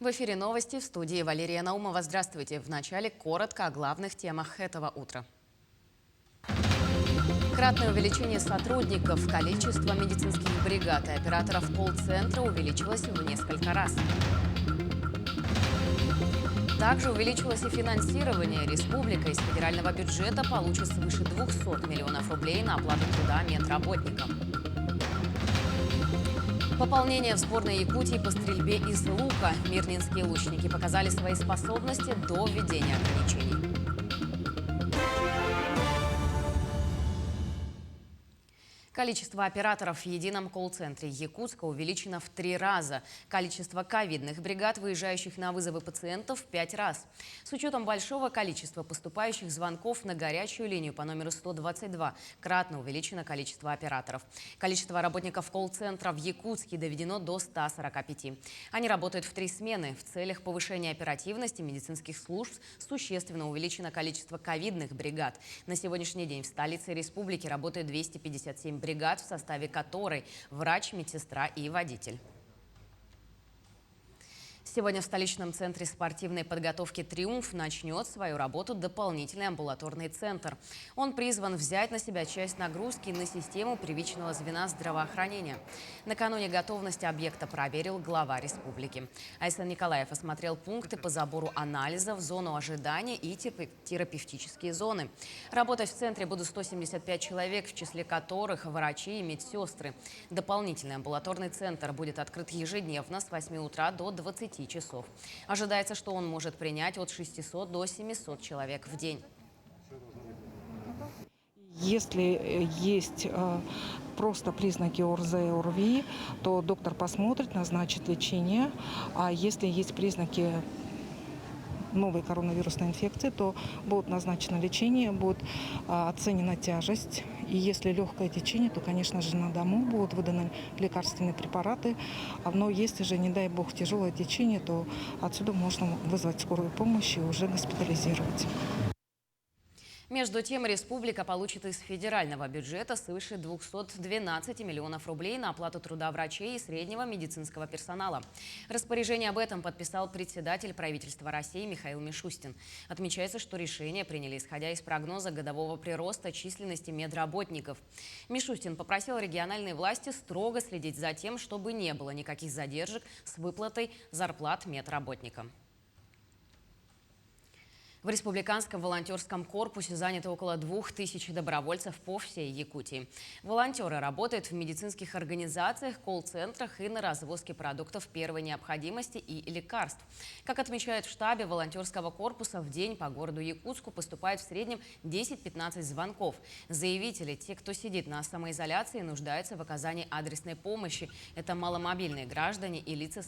В эфире новости, в студии Валерия Наумова. Здравствуйте. Вначале коротко о главных темах этого утра. Кратное увеличение сотрудников, количество медицинских бригад и операторов колл-центра увеличилось в несколько раз. Также увеличилось и финансирование. Республика из федерального бюджета получит свыше 200 миллионов рублей на оплату труда медработникам. Пополнение в сборной Якутии по стрельбе из лука. Мирнинские лучники показали свои способности до введения ограничений. Количество операторов в едином колл-центре Якутска увеличено в 3 раза. Количество ковидных бригад, выезжающих на вызовы пациентов, в 5 раз. С учетом большого количества поступающих звонков на горячую линию по номеру 122 кратно увеличено количество операторов. Количество работников колл-центра в Якутске доведено до 145. Они работают в 3 смены. В целях повышения оперативности медицинских служб существенно увеличено количество ковидных бригад. На сегодняшний день в столице республики работает 257 бригад, в составе которой врач, медсестра и водитель. Сегодня в столичном центре спортивной подготовки «Триумф» начнет свою работу дополнительный амбулаторный центр. Он призван взять на себя часть нагрузки на систему первичного звена здравоохранения. Накануне готовности объекта проверил глава республики. Айсан Николаев осмотрел пункты по забору анализов, зону ожидания и терапевтические зоны. Работать в центре будут 175 человек, в числе которых врачи и медсестры. Дополнительный амбулаторный центр будет открыт ежедневно с 8 утра до 20 часов. Ожидается, что он может принять от 600 до 700 человек в день. Если есть просто признаки ОРЗ и ОРВИ, то доктор посмотрит, назначит лечение. А если есть признаки новой коронавирусной инфекции, то будет назначено лечение, будет оценена тяжесть. И если легкое течение, то, конечно же, на дому будут выданы лекарственные препараты. Но если же, не дай бог, тяжелое течение, то отсюда можно вызвать скорую помощь и уже госпитализировать. Между тем, республика получит из федерального бюджета свыше 212 миллионов рублей на оплату труда врачей и среднего медицинского персонала. Распоряжение об этом подписал председатель правительства России Михаил Мишустин. Отмечается, что решение приняли исходя из прогноза годового прироста численности медработников. Мишустин попросил региональные власти строго следить за тем, чтобы не было никаких задержек с выплатой зарплат медработникам. В республиканском волонтерском корпусе занято около 2000 добровольцев по всей Якутии. Волонтеры работают в медицинских организациях, колл-центрах и на развозке продуктов первой необходимости и лекарств. Как отмечают в штабе волонтерского корпуса, в день по городу Якутску поступает в среднем 10-15 звонков. Заявители, те, кто сидит на самоизоляции, нуждаются в оказании адресной помощи. Это маломобильные граждане и лица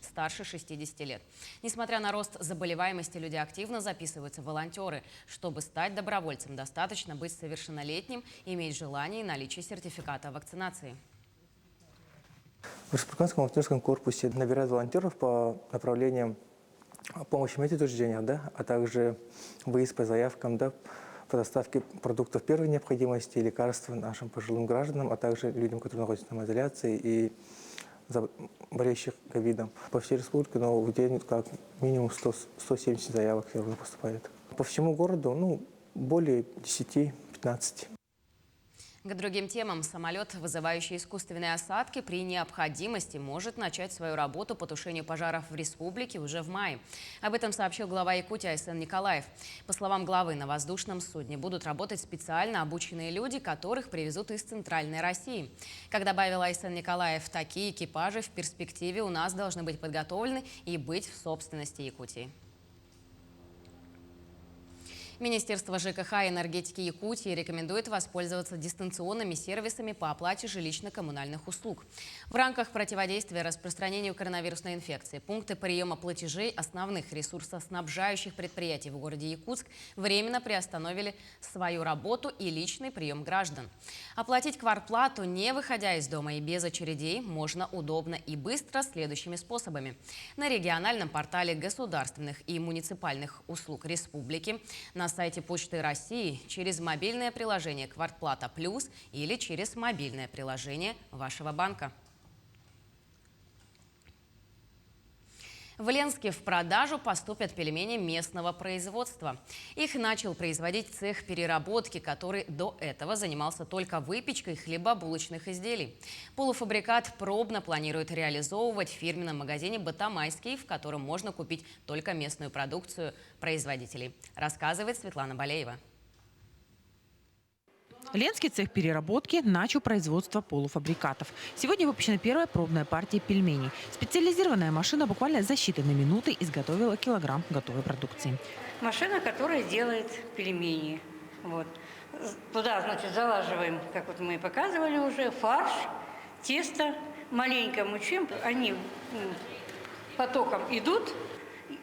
старше 60 лет. Несмотря на рост заболеваемости, люди активно записываются волонтеры. Чтобы стать добровольцем, достаточно быть совершеннолетним, иметь желание и наличие сертификата вакцинации. В республиканском волонтерском корпусе набирают волонтеров по направлениям помощи в медучреждениях, а также выезд по заявкам, по доставке продуктов первой необходимости, лекарств нашим пожилым гражданам, а также людям, которые находятся в самоизоляции и болеющих ковидом. По всей республике, но в день как минимум 170 заявок поступает. По всему городу более 10-15. К другим темам. Самолет, вызывающий искусственные осадки, при необходимости может начать свою работу по тушению пожаров в республике уже в мае. Об этом сообщил глава Якутии Айсан Николаев. По словам главы, на воздушном судне будут работать специально обученные люди, которых привезут из Центральной России. Как добавил Айсан Николаев, такие экипажи в перспективе у нас должны быть подготовлены и быть в собственности Якутии. Министерство ЖКХ и энергетики Якутии рекомендует воспользоваться дистанционными сервисами по оплате жилищно-коммунальных услуг. В рамках противодействия распространению коронавирусной инфекции пункты приема платежей основных ресурсоснабжающих предприятий в городе Якутск временно приостановили свою работу и личный прием граждан. Оплатить квартплату, не выходя из дома и без очередей, можно удобно и быстро следующими способами. На региональном портале государственных и муниципальных услуг республики, на сайте Почты России, через мобильное приложение «Квартплата Плюс» или через мобильное приложение вашего банка. В Ленске в продажу поступят пельмени местного производства. Их начал производить цех переработки, который до этого занимался только выпечкой хлебобулочных изделий. Полуфабрикат пробно планирует реализовывать в фирменном магазине «Батамайский», в котором можно купить только местную продукцию производителей, рассказывает Светлана Балеева. Ленский цех переработки начал производство полуфабрикатов. Сегодня выпущена первая пробная партия пельменей. Специализированная машина буквально за считанные минуты изготовила килограмм готовой продукции. Машина, которая делает пельмени. Вот. Туда, значит, залаживаем, как вот мы и показывали уже, фарш, тесто, маленько мучим. Они потоком идут.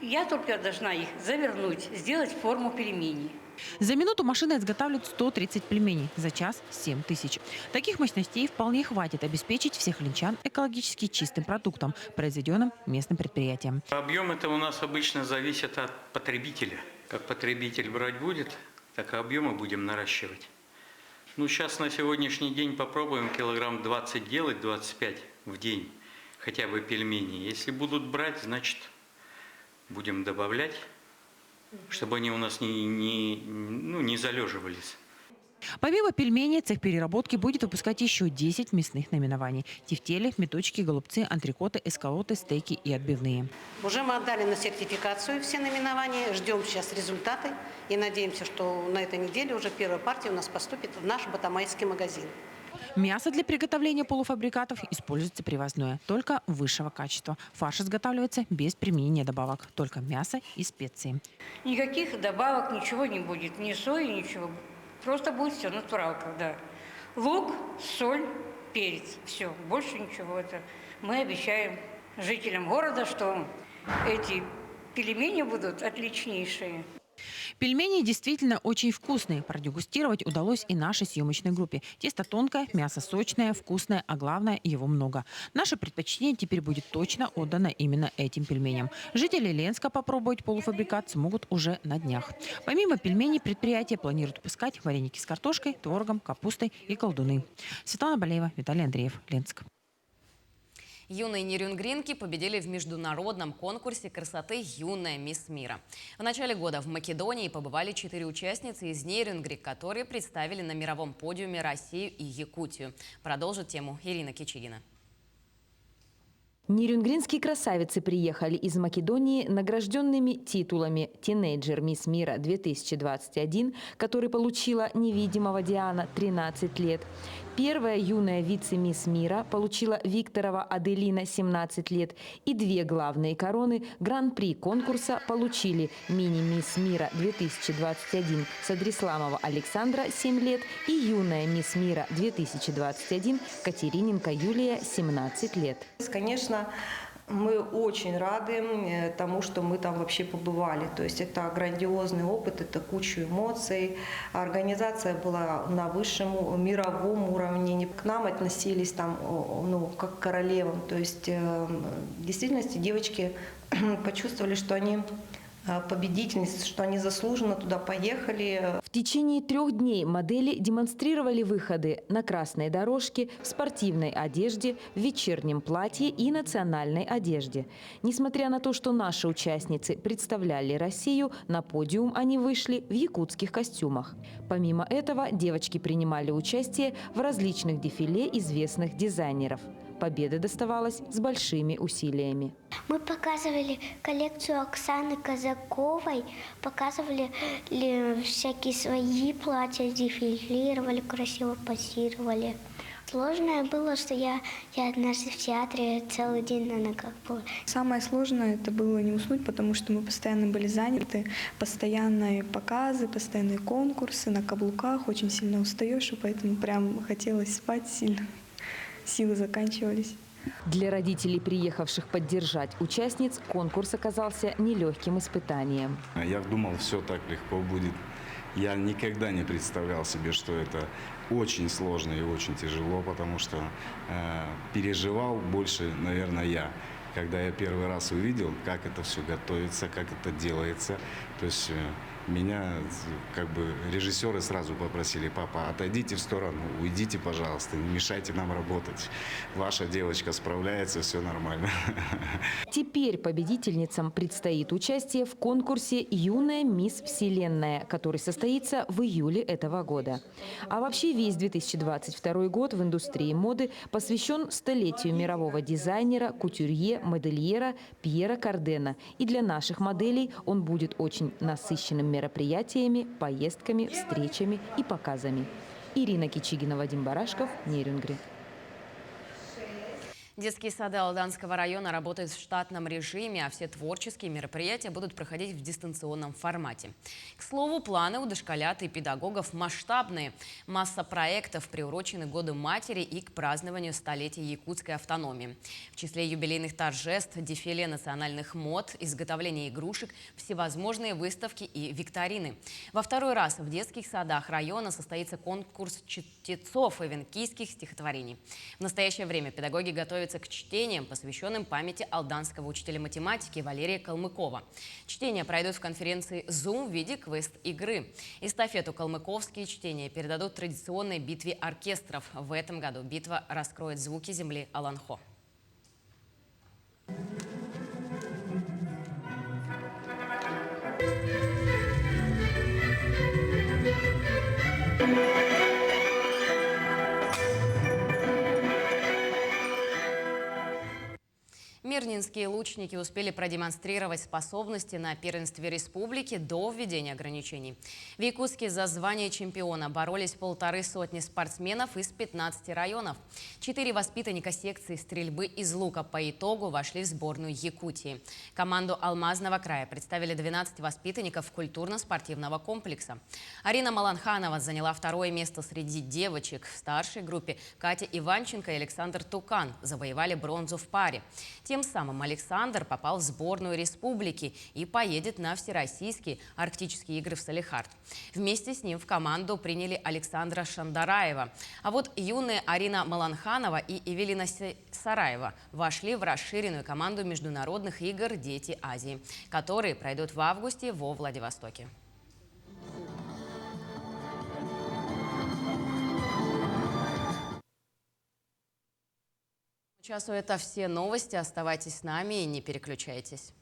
Я только должна их завернуть, сделать форму пельменей. За минуту машина изготавливает 130 пельменей, за час 7000. Таких мощностей вполне хватит обеспечить всех ленчан экологически чистым продуктом, произведенным местным предприятием. Объем это у нас обычно зависит от потребителя. Как потребитель брать будет, так и объемы будем наращивать. Ну, сейчас на сегодняшний день попробуем килограмм 20 делать, 25 в день, хотя бы пельмени. Если будут брать, значит, будем добавлять, чтобы они у нас не залеживались. Помимо пельменей, цех переработки будет выпускать еще 10 мясных наименований. Тефтели, меточки, голубцы, антрикоты, эскалоты, стейки и отбивные. Уже мы отдали на сертификацию все наименования, ждем сейчас результаты и надеемся, что на этой неделе уже первая партия у нас поступит в наш батамайский магазин. Мясо для приготовления полуфабрикатов используется привозное, только высшего качества. Фарш изготавливается без применения добавок, только мясо и специи. Никаких добавок, ничего не будет, ни сои, ничего. Просто будет все натуралка, да. Лук, соль, перец, все, больше ничего. Это мы обещаем жителям города, что эти пельмени будут отличнейшие. Пельмени действительно очень вкусные. Продегустировать удалось и нашей съемочной группе. Тесто тонкое, мясо сочное, вкусное, а главное – его много. Наше предпочтение теперь будет точно отдано именно этим пельменям. Жители Ленска попробовать полуфабрикат смогут уже на днях. Помимо пельменей, предприятие планирует выпускать вареники с картошкой, творогом, капустой и колдуны. Светлана Балеева, Виталий Андреев, Ленск. Юные нерюнгринки победили в международном конкурсе красоты «Юная мисс мира». В начале года в Македонии побывали 4 участницы из Нерюнгри, которые представили на мировом подиуме Россию и Якутию. Продолжит тему Ирина Кичигина. Нерюнгринские красавицы приехали из Македонии награжденными титулами «Тинейджер Мисс Мира 2021», который получила невидимого Диана, 13 лет. Первая юная вице-мисс мира получила Викторова Аделина, 17 лет. И 2 главные короны гран-при конкурса получили мини-мисс мира 2021 Садрисламова Александра, 7 лет, и юная мисс мира 2021 Катериненко Юлия, 17 лет. Конечно, мы очень рады тому, что мы там вообще побывали. То есть это грандиозный опыт, это куча эмоций. Организация была на высшем мировом уровне. К нам относились там, как к королевам. То есть в действительности девочки почувствовали, что они победительницы, что они заслуженно туда поехали. В течение 3 дней модели демонстрировали выходы на красной дорожке, в спортивной одежде, в вечернем платье и национальной одежде. Несмотря на то, что наши участницы представляли Россию, на подиум они вышли в якутских костюмах. Помимо этого, девочки принимали участие в различных дефиле известных дизайнеров. Победа доставалась с большими усилиями. Мы показывали коллекцию Оксаны Казаковой, показывали всякие свои платья, дефилировали, красиво позировали. Сложное было, что я однажды в театре целый день на ногах была. Самое сложное это было не уснуть, потому что мы постоянно были заняты, постоянные показы, постоянные конкурсы на каблуках, очень сильно устаешь, и поэтому прям хотелось спать сильно. Силы заканчивались. Для родителей, приехавших поддержать участниц, конкурс оказался нелегким испытанием. Я думал, все так легко будет. Я никогда не представлял себе, что это очень сложно и очень тяжело, потому что переживал больше, наверное, я. Когда я первый раз увидел, как это все готовится, как это делается, То есть меня как бы режиссеры сразу попросили: папа, отойдите в сторону, уйдите, пожалуйста, не мешайте нам работать. Ваша девочка справляется, все нормально. Теперь победительницам предстоит участие в конкурсе «Юная мисс Вселенная», который состоится в июле этого года. А вообще весь 2022 год в индустрии моды посвящен столетию мирового дизайнера, кутюрье, модельера Пьера Кардена. И для наших моделей он будет очень насыщенным мероприятиями, поездками, встречами и показами. Ирина Кичигина, Вадим Барашков, Нерюнгри. Детские сады Алданского района работают в штатном режиме, а все творческие мероприятия будут проходить в дистанционном формате. К слову, планы у дошколят и педагогов масштабные. Масса проектов приурочены к Году матери и к празднованию столетия якутской автономии. В числе юбилейных торжеств, дефиле национальных мод, изготовление игрушек, всевозможные выставки и викторины. Во второй раз в детских садах района состоится конкурс чтецов и венкийских стихотворений. В настоящее время педагоги готовятся к чтениям, посвященным памяти алданского учителя математики Валерия Калмыкова. Чтения пройдут в конференции Zoom в виде квест-игры. Эстафету «Калмыковские чтения» передадут традиционной битве оркестров. В этом году битва раскроет звуки земли Аланхо. Мирнинские лучники успели продемонстрировать способности на первенстве республики до введения ограничений. В Якутске за звание чемпиона боролись 150 спортсменов из 15 районов. 4 воспитанника секции стрельбы из лука по итогу вошли в сборную Якутии. Команду Алмазного края представили 12 воспитанников культурно-спортивного комплекса. Арина Маланханова заняла 2-е место среди девочек. В старшей группе Катя Иванченко и Александр Тукан завоевали бронзу в паре. Тем самым Александр попал в сборную республики и поедет на всероссийские арктические игры в Салехард. Вместе с ним в команду приняли Александра Шандараева. А вот юные Арина Маланханова и Эвелина Сараева вошли в расширенную команду международных игр «Дети Азии», которые пройдут в августе во Владивостоке. К часу это все новости. Оставайтесь с нами и не переключайтесь.